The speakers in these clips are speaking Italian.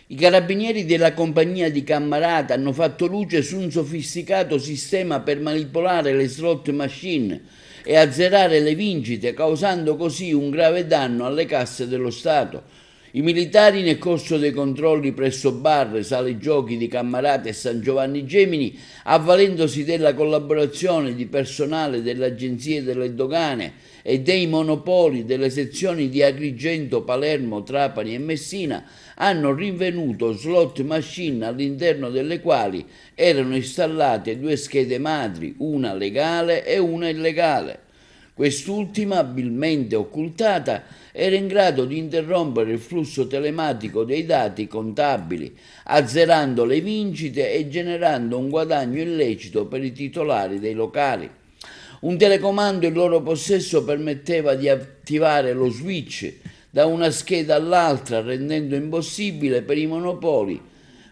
I carabinieri della compagnia di Cammarata hanno fatto luce su un sofisticato sistema per manipolare le slot machine e azzerare le vincite, causando così un grave danno alle casse dello Stato. I militari, nel corso dei controlli presso bar, sale giochi di Cammarata e San Giovanni Gemini, avvalendosi della collaborazione di personale delle agenzie delle dogane e dei monopoli delle sezioni di Agrigento, Palermo, Trapani e Messina, hanno rinvenuto slot machine all'interno delle quali erano installate due schede madri, una legale e una illegale. Quest'ultima, abilmente occultata, era in grado di interrompere il flusso telematico dei dati contabili, azzerando le vincite e generando un guadagno illecito per i titolari dei locali. Un telecomando in loro possesso permetteva di attivare lo switch da una scheda all'altra, rendendo impossibile per i monopoli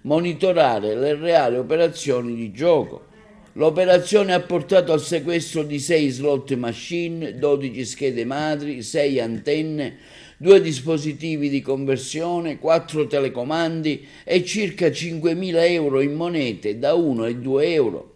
monitorare le reali operazioni di gioco. L'operazione ha portato al sequestro di 6 slot machine, 12 schede madri, 6 antenne, 2 dispositivi di conversione, 4 telecomandi e circa 5.000 euro in monete da 1 e 2 euro,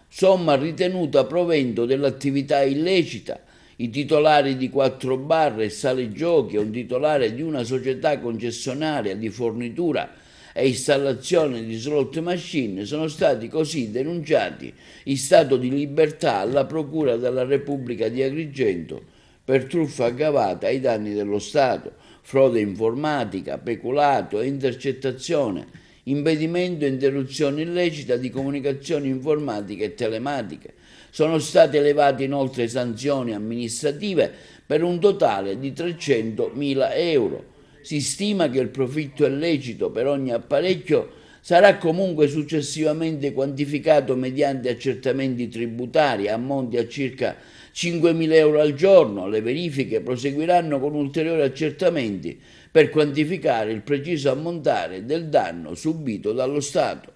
somma ritenuta provento dell'attività illecita. I titolari di 4 bar e sale giochi e un titolare di una società concessionaria di fornitura e installazione di slot machine sono stati così denunciati in stato di libertà alla Procura della Repubblica di Agrigento per truffa aggravata ai danni dello Stato, frode informatica, peculato e intercettazione, impedimento e interruzione illecita di comunicazioni informatiche e telematiche. Sono state elevate inoltre sanzioni amministrative per un totale di 300.000 euro. Si stima che il profitto illecito per ogni apparecchio sarà comunque successivamente quantificato mediante accertamenti tributari, ammonti a circa 5.000 euro al giorno. Le verifiche proseguiranno con ulteriori accertamenti per quantificare il preciso ammontare del danno subito dallo Stato.